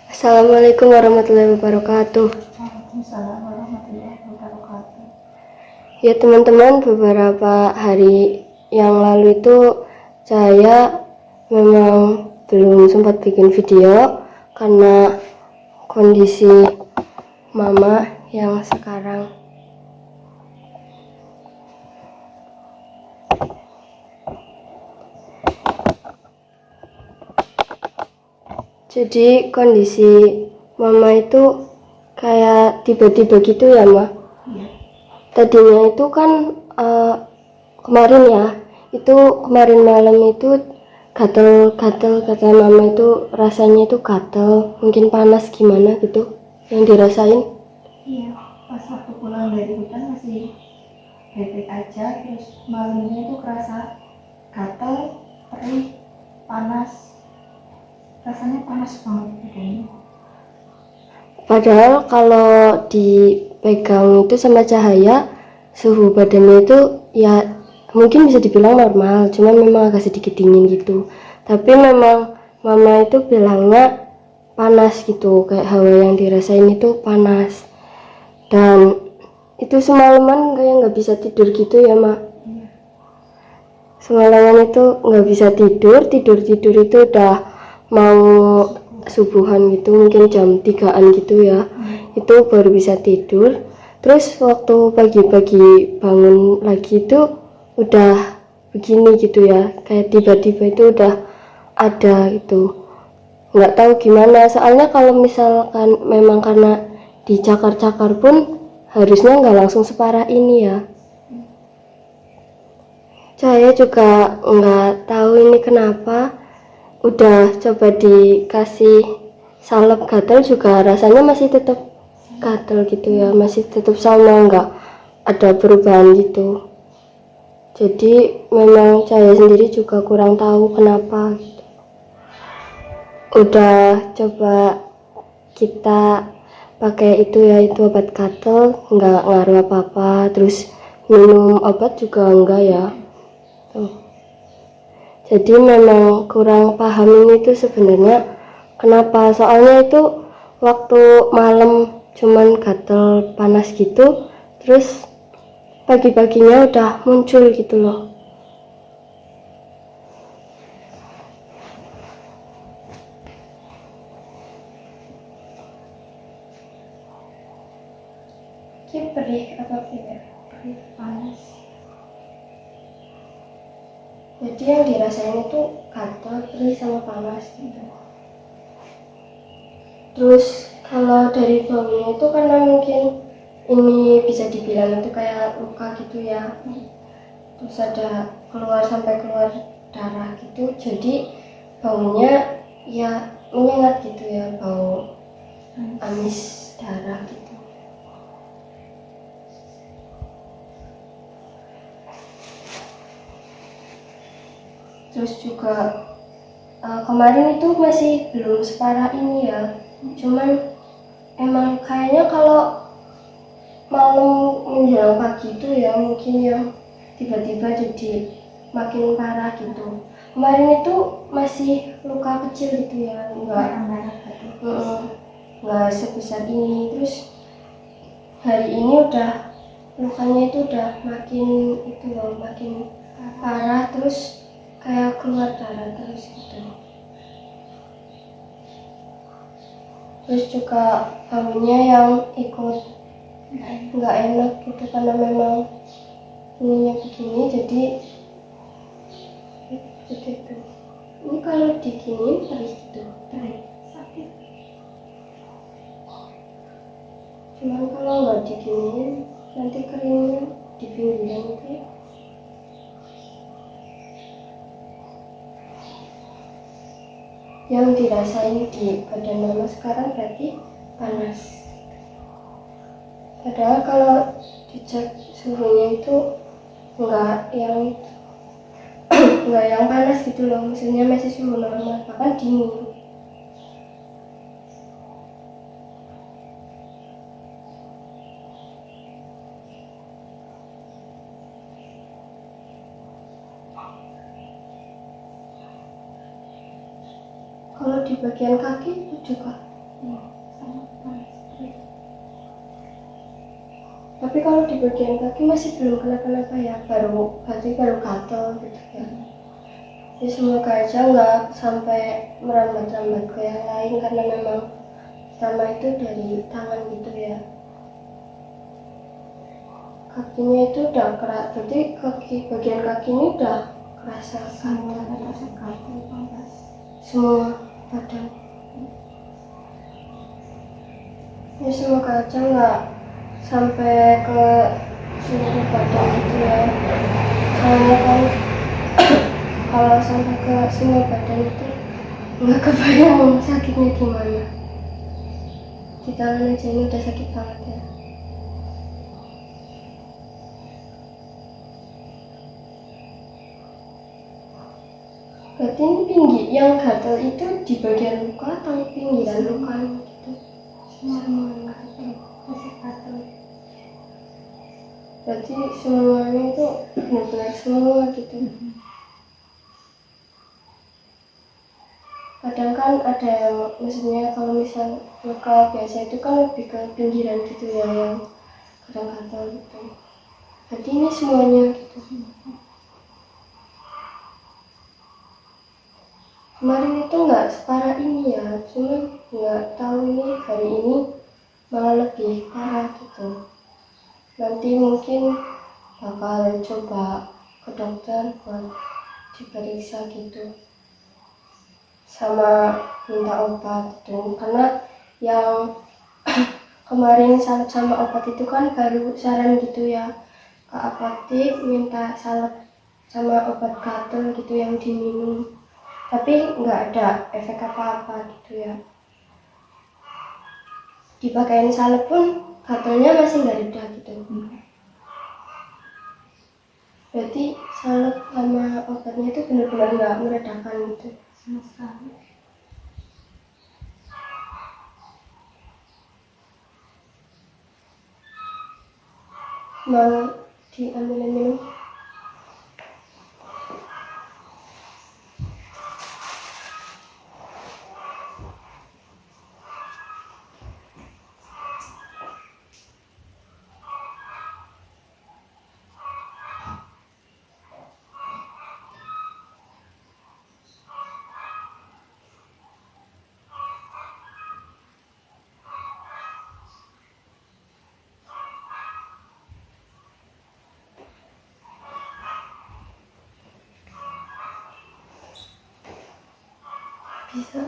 Assalamualaikum warahmatullahi wabarakatuh. Waalaikumsalam warahmatullahi wabarakatuh. Ya teman-teman, beberapa hari yang lalu itu saya memang belum sempat bikin video karena kondisi mama yang sekarang. Jadi kondisi mama itu kayak tiba-tiba gitu ya, Ma. Iya. Tadinya itu kan kemarin malam itu gatel-gatel, kata mama itu rasanya itu gatel, mungkin panas gimana gitu yang dirasain. Iya, pas waktu pulang dari hutan masih baik-baik aja, terus malamnya itu kerasa gatal, perih, panas. Rasanya panas banget badannya. Padahal kalau dipegang itu sama cahaya, suhu badannya itu ya mungkin bisa dibilang normal, cuma memang agak sedikit dingin gitu. Tapi memang mama itu bilangnya panas gitu, kayak hawa yang dirasain itu panas. Dan itu semalaman kayak nggak bisa tidur gitu ya, Mak. Iya. Semalaman itu nggak bisa tidur itu udah mau subuhan gitu, mungkin jam 3-an gitu ya. Itu baru bisa tidur. Terus waktu pagi-pagi bangun lagi itu udah begini gitu ya, kayak tiba-tiba itu udah ada gitu, nggak tahu gimana. Soalnya kalau misalkan memang karena dicakar-cakar pun harusnya nggak langsung separah ini ya. Saya juga nggak tahu ini kenapa. Udah coba dikasih salep gatal juga rasanya masih tetap gatal gitu ya, masih tetap sama, nggak ada perubahan gitu. Jadi memang saya sendiri juga kurang tahu kenapa gitu. Udah coba kita pakai itu ya, itu obat gatal nggak ngaruh apa-apa, terus minum obat juga enggak ya. Jadi memang kurang paham ini tuh sebenarnya kenapa. Soalnya itu waktu malam cuman gatel panas gitu, terus pagi-paginya udah muncul gitu loh. Ini perih apa tidak? Perih, panas. Jadi yang dirasain itu gatel, perih sama panas gitu. Terus kalau dari baunya itu karena mungkin ini bisa dibilang itu kayak luka gitu ya. Terus ada sampai keluar darah gitu, jadi baunya ya menyengat gitu ya, bau amis darah gitu. Terus juga kemarin itu masih belum separah ini ya, cuman emang kayaknya kalau malam menjelang pagi itu ya mungkin yang tiba-tiba jadi makin parah gitu. Kemarin itu masih luka kecil gitu ya, nggak sebesar ini. Terus hari ini udah lukanya itu udah makin itu loh, makin parah, terus kayak keluar darah terus gitu. Terus juga baunya yang ikut nggak enak gitu karena memang ininya begini, jadi begitu. Ini kalau diginiin perih gitu, Perih, sakit. cuman kalau nggak diginiin nanti keringnya di pinggiran itu ya. Yang dirasain di badan mama sekarang berarti panas, padahal kalau dicek suhunya itu nggak yang nggak yang panas gitu loh, maksudnya masih suhu normal, bahkan dingin. Kalau di bagian kaki itu juga Tapi kalau di bagian kaki masih belum kenapa-napa ya, berarti baru gatel gitu ya. Jadi semoga aja nggak sampai merambat-rambat ke yang lain, karena memang pertama itu dari tangan gitu ya. Kakinya itu udah keras, berarti bagian kakinya udah kerasa semua gatal. rasa gatal panas. Semua badan. Ya semoga aja nggak sampai ke seluruh badan gitu ya. Soalnya kan kalau sampai ke semua badan itu nggak kebayang sakitnya gimana. Di tangan aja ini udah sakit banget ya. Berarti ini tinggi yang gatal itu di bagian luka atau pinggiran luka gitu? Semuanya gatal, rasa gatal. Berarti semuanya itu benar-benar semua gitu. Kadang kan ada yang maksudnya kalau misal luka biasa itu kan lebih ke pinggiran gitu ya, yang kadang gatal gitu. Berarti ini semuanya gitu. Kemarin itu nggak separah ini ya, cuman nggak tahu ini hari ini malah lebih parah gitu. Nanti mungkin bakal coba ke dokter buat diperiksa gitu, sama minta obat gitu. Karena yang kemarin salep sama obat itu kan baru saran gitu ya, ke apotek minta salep sama obat gatal gitu yang diminum, tapi nggak ada efek apa-apa gitu ya. Dipakein salep pun gatalnya masih nggak reda gitu. Berarti salep sama obatnya itu benar-benar nggak meredakan gitu Sama sekali. mau diambilin minum. Bisa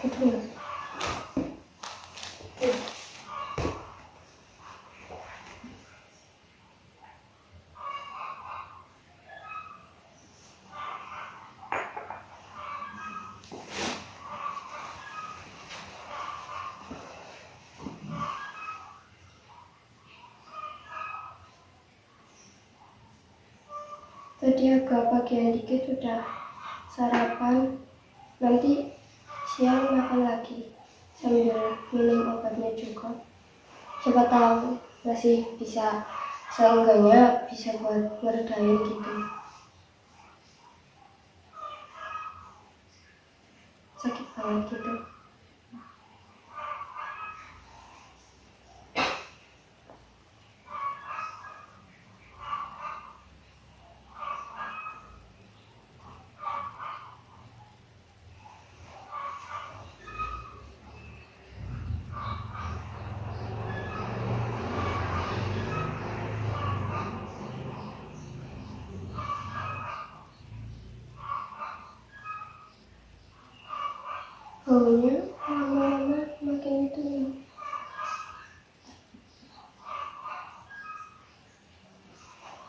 gitu nggak? Tadi agak bagian dikit udah sarapan, nanti siang makan lagi sambil minum obatnya juga. Siapa tahu masih bisa, seenggaknya bisa buat ngeredain gitu. Sakit banget gitu. Baunya lama-lama makin itu ya.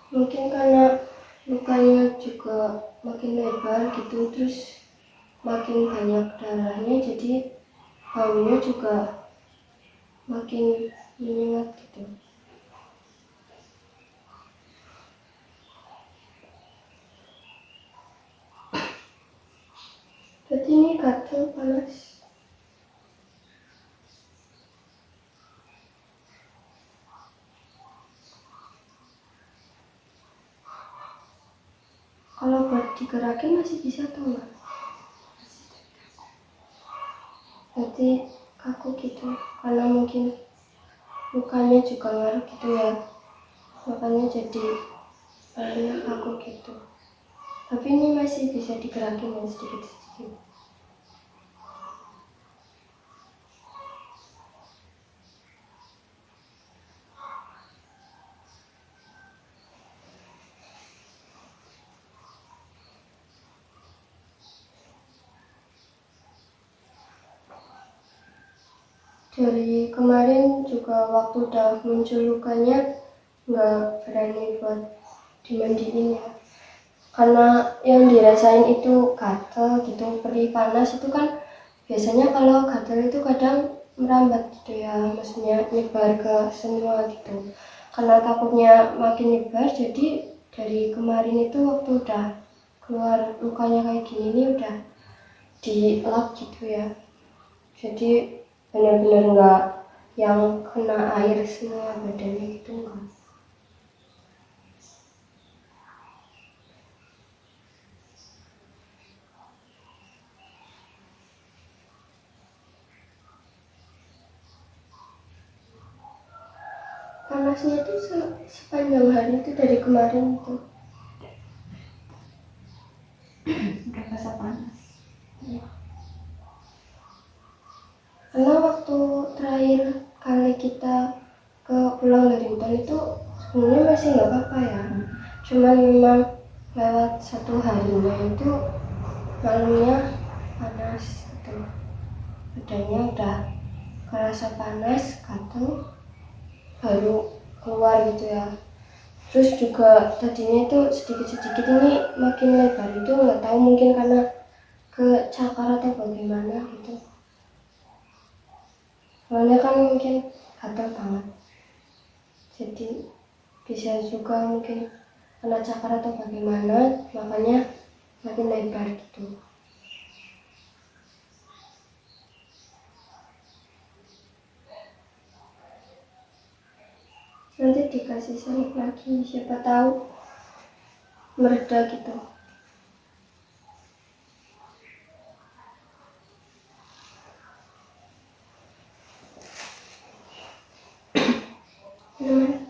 Mungkin karena lukanya juga makin lebar gitu, terus makin banyak darahnya, jadi baunya juga makin menyengat gitu. Berarti ini gatal panas. Kalau buat digerakin masih bisa tuh nggak? Berarti kaku gitu, karena mungkin lukanya juga ngaruh gitu ya. makanya jadi palanya kaku gitu. Tapi ini masih bisa digerakin ya sedikit-sedikit. Dari kemarin juga waktu udah muncul lukanya nggak berani buat dimandiin ya, karena yang dirasain itu gatel gitu, perih, panas. Itu kan biasanya kalau gatel itu kadang merambat gitu ya, maksudnya nyebar ke semua gitu. Karena takutnya makin nyebar, jadi dari kemarin itu waktu udah keluar lukanya kayak gini nih udah dilap gitu ya, jadi benar-benar nggak yang kena air semua badannya gitu, enggak. Panasnya itu sepanjang hari itu dari kemarin itu. Udah rasa panas. Karena waktu terakhir kali kita ke Pulau Lerinton itu sebenarnya masih nggak apa-apa ya, cuman memang lewat satu harinya itu malamnya panas gitu, badannya udah kerasa panas, gatel, baru keluar gitu ya. Terus juga tadinya itu sedikit-sedikit, ini makin lebar, itu nggak tahu mungkin karena kecakar atau bagaimana gitu. Soalnya kan mungkin gatal banget, jadi bisa juga mungkin kena cakar atau bagaimana, makanya makin lebar gitu. Nanti dikasih salep lagi, siapa tahu mereda gitu. Gimana?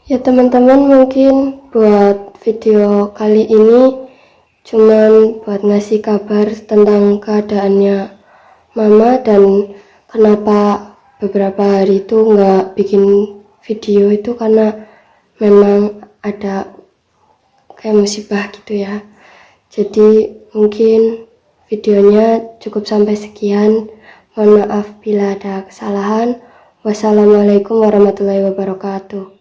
Ya teman-teman, mungkin buat video kali ini cuman buat ngasih kabar tentang keadaannya Mama dan kenapa beberapa hari itu nggak bikin video itu, karena memang ada kayak musibah gitu ya. Jadi mungkin videonya cukup sampai sekian. Mohon maaf bila ada kesalahan. Wassalamualaikum warahmatullahi wabarakatuh.